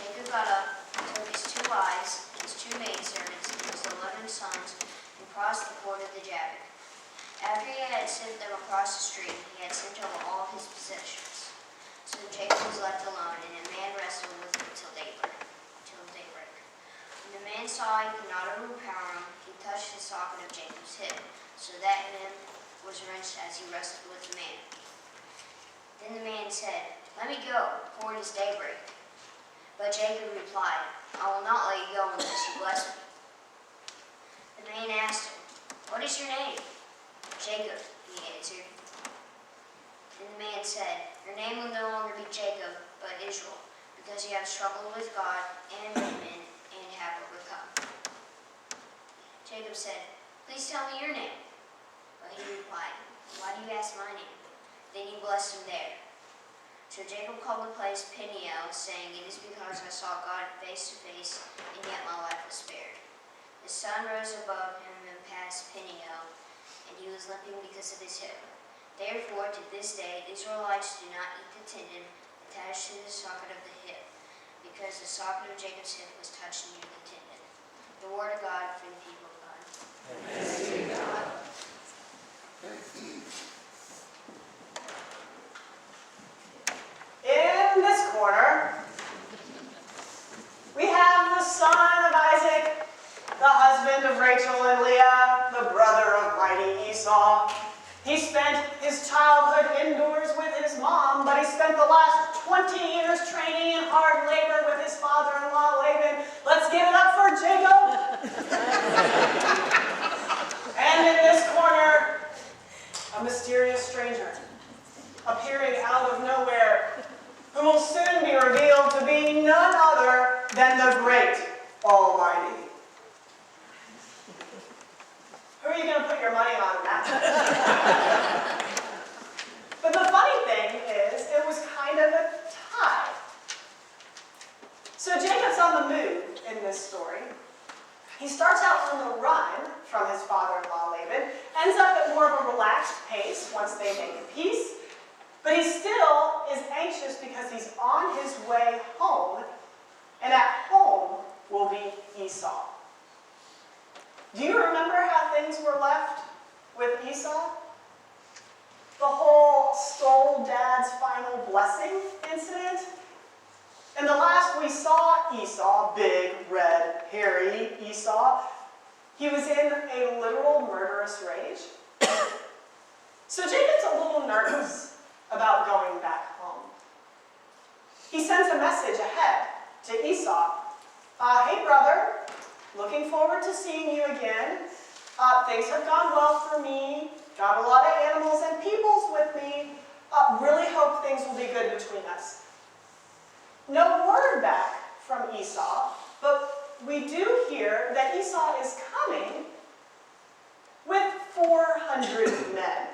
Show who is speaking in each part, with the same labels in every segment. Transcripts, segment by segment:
Speaker 1: Jacob got up, took his 2 wives, his 2 maidservants, and his 11 sons, and crossed the ford of the Jabbok. After he had sent them across the stream, he had sent over all his possessions. So Jacob was left alone, and a man wrestled with him till daybreak. When the man saw he could not overpower him, he touched the socket of Jacob's hip, so that him was wrenched as he wrestled with the man. Then the man said, "Let me go, for it is daybreak." But Jacob replied, "I will not let you go unless you bless me." The man asked him, "What is your name?" "Jacob," he answered. Then the man said, "Your name will no longer be Jacob, but Israel, because you have struggled with God and with men and have overcome." Jacob said, "Please tell me your name." But he replied, "Why do you ask my name?" Then he blessed him there. So Jacob called the place Peniel, saying, "It is because I saw God face to face, and yet my life was spared." The sun rose above him and passed Peniel, and he was limping because of his hip. Therefore, to this day, Israelites do not eat the tendon attached to the socket of the hip, because the socket of Jacob's hip was touched near the tendon. The word of God for the people of God.
Speaker 2: Thanks be to God.
Speaker 3: In this corner, we have the son of Isaac, the husband of Rachel and Leah, the brother of mighty Esau. He spent his childhood indoors with his mom, but he spent the last 20 years training in hard labor with his father-in-law Laban. Let's give it up for Jacob. And in this corner, a mysterious stranger appearing out of nowhere, who will soon be revealed to be none other than the great Almighty. Who are you going to put your money on that? But the funny thing is, it was kind of a tie. So Jacob's on the move in this story. He starts out on the run from his father-in-law Laban, ends up at more of a relaxed pace once they make a peace, but he still is anxious because he's on his way home, and at home will be Esau. Do you remember how things were left with Esau? The whole stole dad's final blessing incident? And the last we saw Esau, big, red, hairy Esau, he was in a literal murderous rage. So Jacob's a little nervous about going back home. He sends a message ahead to Esau. "Hey brother, looking forward to seeing you again. Things have gone well for me. Got a lot of animals and peoples with me. Really hope things will be good between us." No word back from Esau, but we do hear that Esau is coming with 400 men.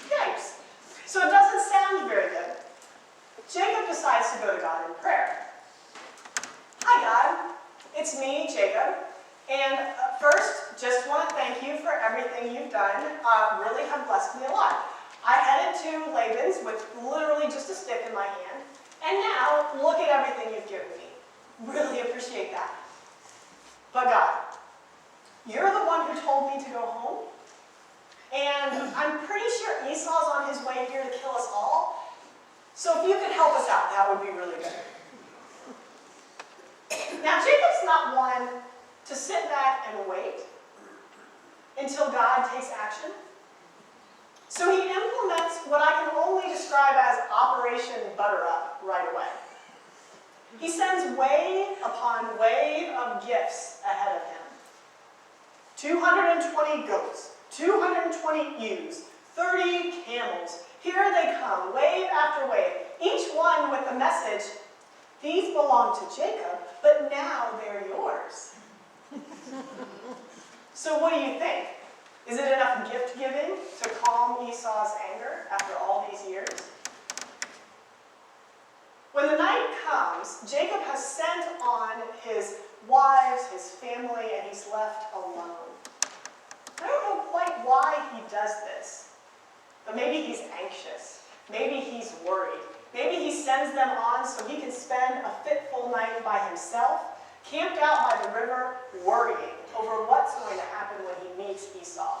Speaker 3: Yikes. So it doesn't sound very good. Jacob decides to go to God in prayer. "Hi God, it's me, Jacob, and first, just want to thank you for everything you've done. Really have blessed me a lot. I headed to Laban's with literally just a stick in my hand, and now look at everything you've given me. Really appreciate that. But God, you're the one who told me to go home, and I'm pretty sure Esau's on his way here to kill us all, so if you could help us out, that would be really good." Now, Jacob's not one to sit back and wait until God takes action. So he implements what I can only describe as Operation Butter Up right away. He sends wave upon wave of gifts ahead of him. 220 goats, 220 ewes, 30 camels. Here they come, wave after wave, each one with the message, "These belong to Jacob, but now they're yours." So what do you think? Is it enough gift giving to calm Esau's anger after all these years? When the night comes, Jacob has sent on his wives, his family, and he's left alone. I don't know quite why he does this, but maybe he's anxious. Maybe he's worried. Maybe he sends them on so he can spend a fitful whole night by himself, camped out by the river, worrying over what's going to happen when he meets Esau.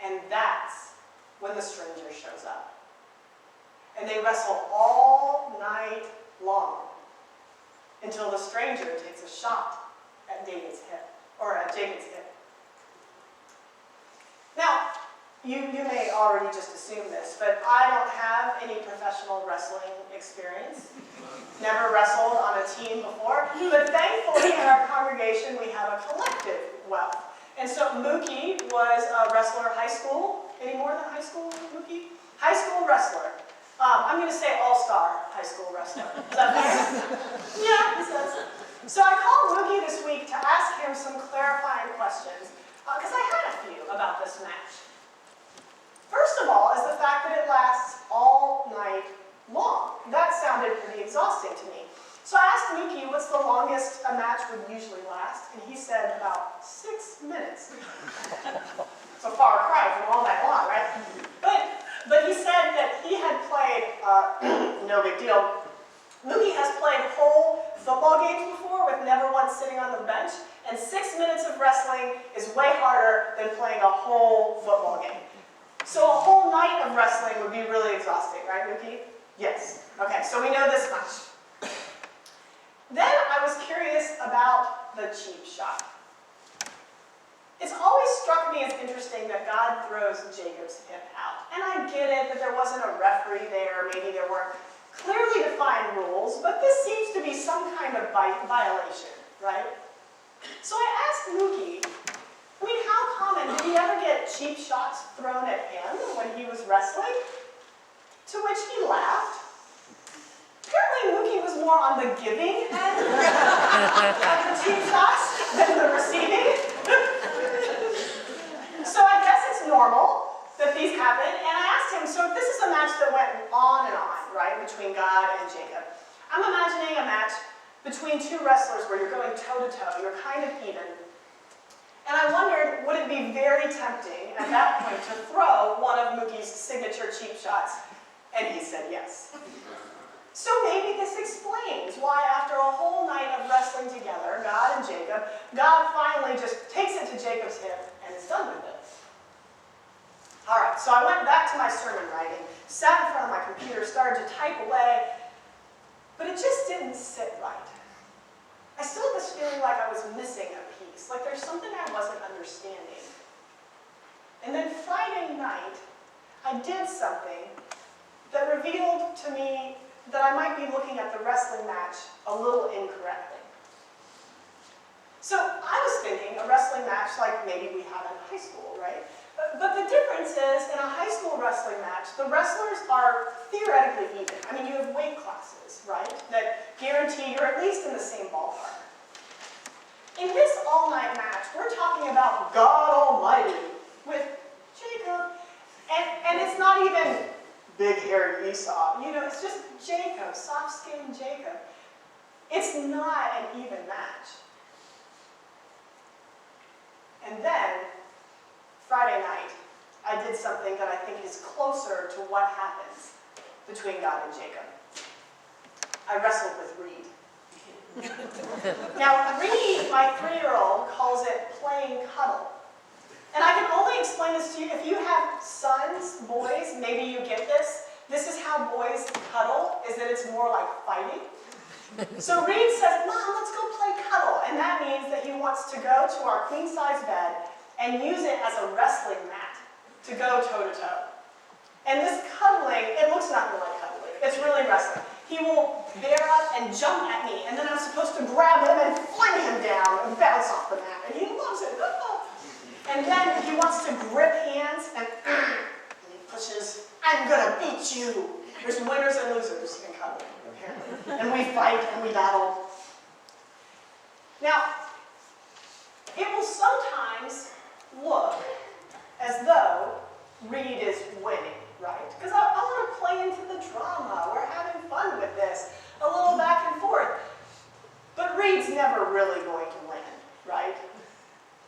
Speaker 3: And that's when the stranger shows up. And they wrestle all night long until the stranger takes a shot at David's hip, or at Jacob's hip. Now, you may already just assume this, but I don't have any professional wrestling experience. Never wrestled on a team before, but thankfully in our congregation we have a collective wealth. And so Mookie was a wrestler, high school. Any more than high school, Mookie? High school wrestler. I'm going to say all-star high school wrestler. Is that fair? Yeah, he says. So I called Mookie this week to ask him some clarifying questions, because I had a few about this match. First of all is the fact that it lasts all night long. That sounded pretty exhausting to me. So I asked Mookie what's the longest a match would usually last, and he said about 6 minutes. It's a far cry from all night long, right? But he said that he had played, no big deal, Mookie has played whole football games before with never once sitting on the bench, and 6 minutes of wrestling is way harder than playing a whole football game. So a whole night of wrestling would be really exhausting, right, Mookie? Yes. Okay, so we know this much. Then I was curious about the cheap shot. It's always struck me as interesting that God throws Jacob's hip out. And I get it that there wasn't a referee there, maybe there weren't clearly defined rules, but this seems to be some kind of violation, right? So I asked Mookie, how common, did he ever get cheap shots thrown at him when he was wrestling? To which he laughed. Apparently Mookie was more on the giving end of the cheap shots than the receiving. So I guess it's normal that these happen, and I asked him, so if this is a match that went on and on, right, between God and Jacob, I'm imagining a match between two wrestlers where you're going toe-to-toe, you're kind of even. And I wondered, would it be very tempting at that point to throw one of Mookie's signature cheap shots? And he said yes. So maybe this explains why after a whole night of wrestling together, God and Jacob, God finally just takes it to Jacob's hip and is done with it. All right, so I went back to my sermon writing, sat in front of my computer, started to type away, but it just didn't sit right. I still had this feeling like I was missing a piece, like there's something I wasn't understanding. And then Friday night, I did something that revealed to me that I might be looking at the wrestling match a little incorrectly. So I was thinking a wrestling match like maybe we have in high school, right? But the difference is, in a high school wrestling match, the wrestlers are theoretically even. I mean, you have weight classes, right, that guarantee you're at least in the same ballpark. In this all-night match, we're talking about God Almighty with Jacob. And it's not even big hairy Esau. You know, it's just Jacob, soft-skinned Jacob. It's not an even match. And then, Friday night, I did something that I think is closer to what happens between God and Jacob. I wrestled with Reed. Now, Reed, my 3-year-old, calls it playing cuddle. And I can only explain this to you, if you have sons, boys, maybe you get this. This is how boys cuddle, is that it's more like fighting. So Reed says, Mom, let's go play cuddle. And that means that he wants to go to our queen-size bed and use it as a wrestling mat to go toe-to-toe. And this cuddling, it looks nothing like cuddling. It's really wrestling. He will bear up and jump at me, and then I'm supposed to grab him and fling him down and bounce off the mat. And he loves it. And then he wants to grip hands, and he pushes, I'm gonna beat you. There's winners and losers in cuddling, apparently. And we fight and we battle. Now, it will sometimes look as though Reed is winning, right? Because I want to play into the drama. We're having fun with this. A little back and forth. But Reed's never really going to win, right?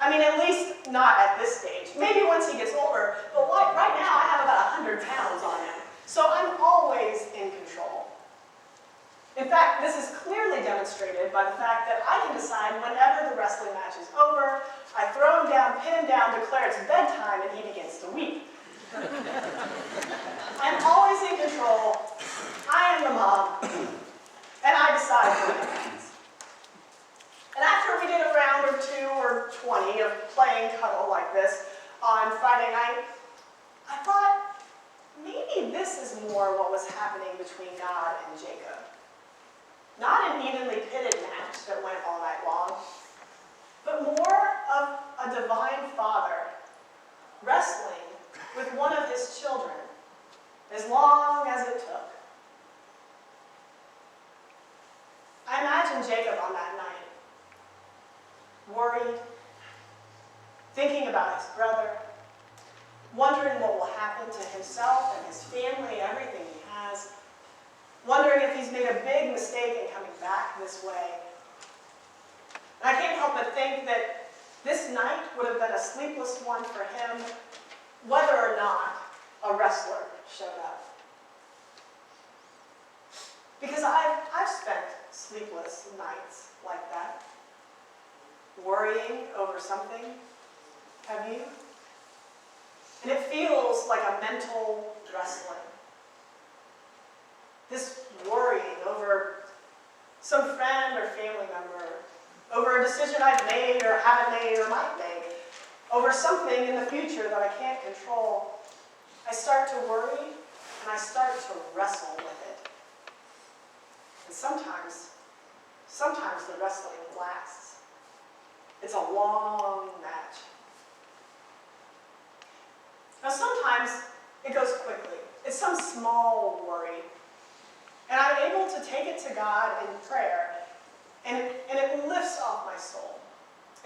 Speaker 3: I mean, at least not at this stage. Maybe once he gets older, but right now I have about 100 pounds on him. So I'm always in control. In fact, this is clearly demonstrated by the fact that I can decide whenever the wrestling match is over, I throw him down, pin him down, declare it's bedtime, and he begins to weep. I'm always in control. I am the mom, and I decide what happens. And after we did a round or 2 or 20 of playing cuddle like this on Friday night, I thought maybe this is more what was happening between God and Jacob. Not an evenly pitted match that went all night long, but more of a divine father wrestling with one of his children as long as it took. I imagine Jacob on that night, worried, thinking about his brother, wondering what will happen to himself and his family, everything he has, wondering if he's made a big mistake in coming back this way. And I can't help but think that this night would have been a sleepless one for him, whether or not a wrestler showed up. Because I've spent sleepless nights like that, worrying over something. Have you? And it feels like a mental wrestling. This worrying over some friend or family member, over a decision I've made or haven't made or might make, over something in the future that I can't control. I start to worry and I start to wrestle with it. And sometimes the wrestling lasts. It's a long match. Now sometimes it goes quickly. It's some small worry. And I'm able to take it to God in prayer, and it lifts off my soul.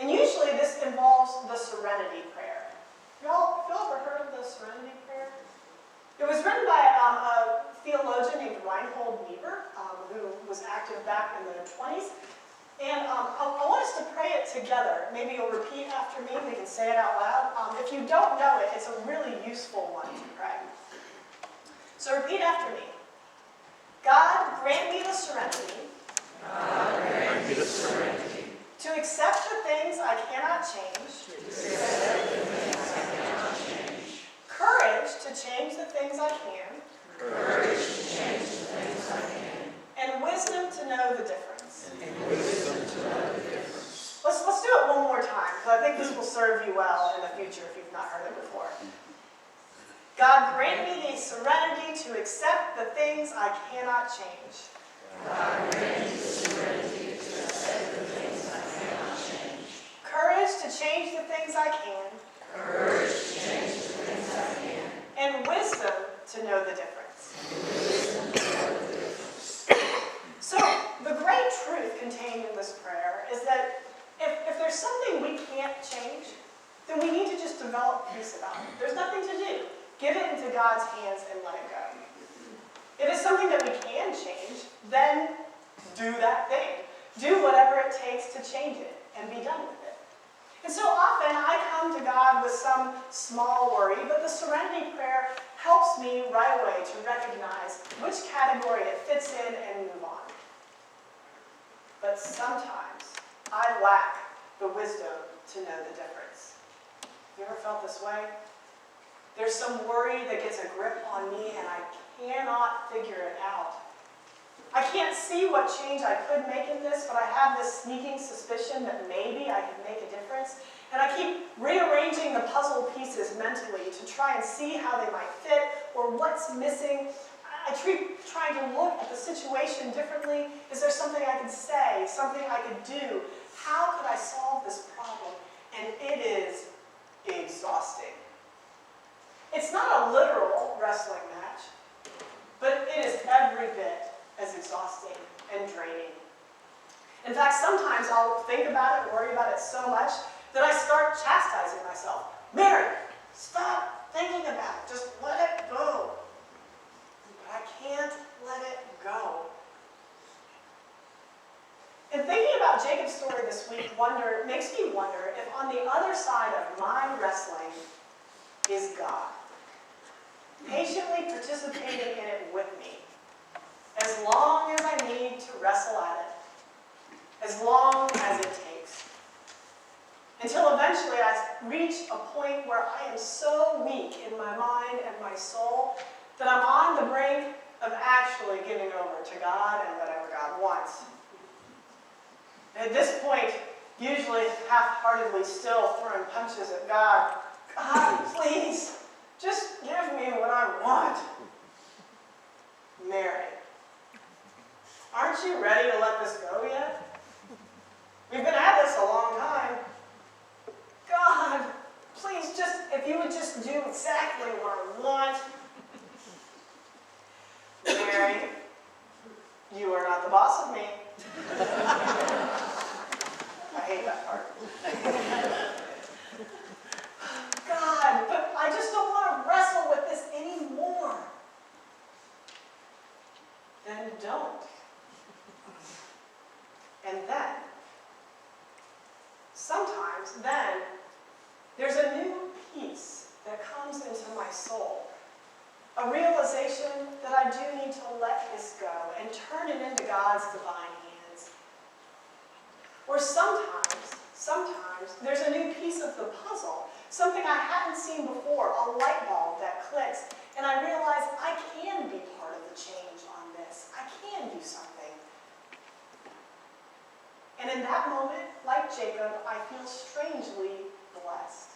Speaker 3: And usually this involves the serenity prayer. Y'all ever heard of the serenity prayer? It was written by a theologian named Reinhold Niebuhr, who was active back in the 20s. And I want us to pray it together. Maybe you'll repeat after me. We can say it out loud. If you don't know it, it's a really useful one to pray. So repeat after me. God, grant me the serenity.
Speaker 2: God, grant me the serenity.
Speaker 3: To accept the things I cannot change.
Speaker 2: To accept the things I cannot change.
Speaker 3: Courage to change the things I can.
Speaker 2: Courage to change the things I can.
Speaker 3: And wisdom to know the difference.
Speaker 2: And wisdom to know the difference.
Speaker 3: Let's do it one more time, because I think this will serve you well in the future if you've not heard it before. God, grant me the serenity to accept the things I cannot change.
Speaker 2: God, grant me the serenity to accept the things I cannot change.
Speaker 3: Courage to change the things I can.
Speaker 2: Courage to change the things I can.
Speaker 3: And wisdom to know the difference.
Speaker 2: And wisdom to know the difference.
Speaker 3: So, the great truth contained in this prayer is that if there's something we can't change, then we need to just develop peace about it. There's nothing to do. Give it into God's hands and let it go. If it's something that we can change, then do that thing. Do whatever it takes to change it and be done with it. And so often I come to God with some small worry, but the serenity prayer helps me right away to recognize which category it fits in and move on. But sometimes I lack the wisdom to know the difference. You ever felt this way? There's some worry that gets a grip on me and I cannot figure it out. I can't see what change I could make in this, but I have this sneaking suspicion that maybe I could make a difference. And I keep rearranging the puzzle pieces mentally to try and see how they might fit or what's missing. I keep trying to look at the situation differently. Is there something I could say, something I could do? How could I solve this problem? And it is exhausting. It's not a literal wrestling match, but it is every bit as exhausting and draining. In fact, sometimes I'll think about it, worry about it so much, that I start chastising myself. Mary, stop thinking about it. Just let it go. But I can't let it go. And thinking about Jacob's story this week makes me wonder if on the other side of my wrestling is God, patiently participating in it with me, as as long as I need to wrestle at it, as long as it takes. Until eventually I reach a point where I am so weak in my mind and my soul that I'm on the brink of actually giving over to God and whatever God wants. And at this point, usually half-heartedly still throwing punches at God. God, please, just give me what I want. Mary, aren't you ready to let this go yet? We've been at this a long time. God, please, if you would just do exactly what I want. Mary, you are not the boss of me. I hate that part. God, but I just don't want to wrestle with this anymore. Then don't. And then, sometimes then, there's a new peace that comes into my soul. A realization that I do need to let this go and turn it into God's divine hands. Or sometimes, there's a new piece of the puzzle, something I hadn't seen before, a light bulb that clicks, and I realize I can be part of the change on this. I can do something. And in that moment, like Jacob, I feel strangely blessed.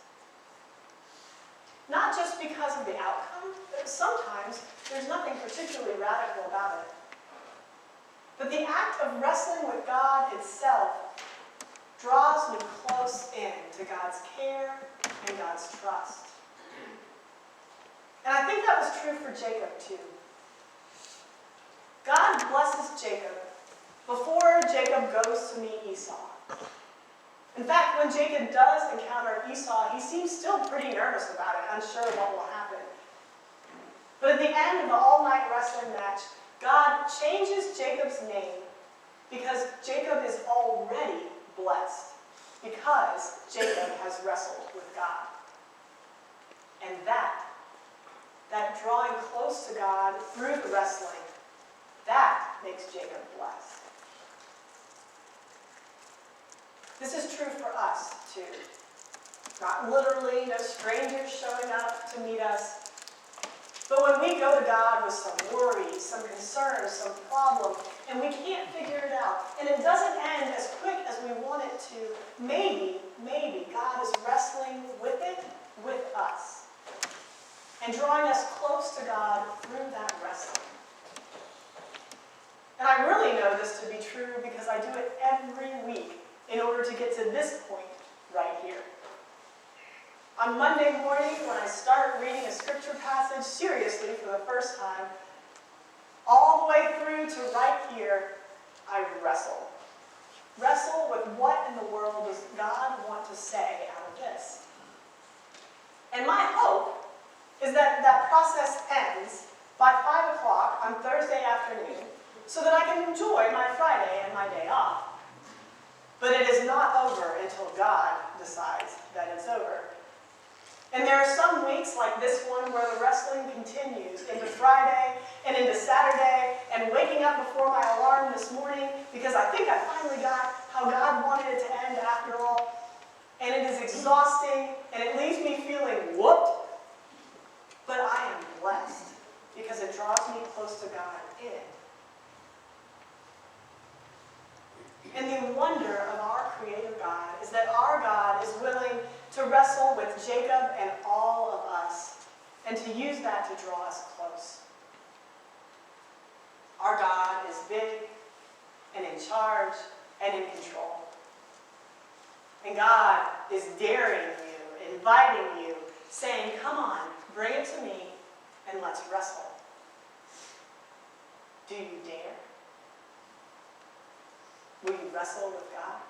Speaker 3: Not just because of the outcome, but sometimes there's nothing particularly radical about it. But the act of wrestling with God itself draws me close in to God's care and God's trust. And I think that was true for Jacob too. God blesses Jacob before Jacob goes to meet Esau. In fact, when Jacob does encounter Esau, he seems still pretty nervous about it, unsure what will happen. But at the end of the all-night wrestling match, God changes Jacob's name because Jacob is already blessed, because Jacob has wrestled with God. And that drawing close to God through the wrestling, that makes Jacob blessed. This is true for us, too. Not literally, no strangers showing up to meet us. But when we go to God with some worry, some concern, some problem, and we can't figure it out, and it doesn't end as quick as we want it to, maybe God is wrestling with it with us and drawing us close to God through that wrestling. And I really know this to be true because I do it every week in order to get to this point right here. On Monday morning, when I start reading a scripture passage seriously for the first time, all the way through to right here, I wrestle. Wrestle with what in the world does God want to say out of this? And my hope is that that process ends by 5 o'clock on Thursday afternoon so that I can enjoy my Friday and my day off. But it is not over until God decides that it's over. And there are some weeks like this one where the wrestling continues into Friday and into Saturday and waking up before my alarm this morning because I think I finally got how God wanted it to end after all. And it is exhausting and it leaves me feeling whooped. But I am blessed because it draws me close to God in it. And the wonder of our Creator God is that our God is willing to wrestle with Jacob and all of us, and to use that to draw us close. Our God is big and in charge and in control. And God is daring you, inviting you, saying, come on, bring it to me, and let's wrestle. Do you dare? Will you wrestle with God?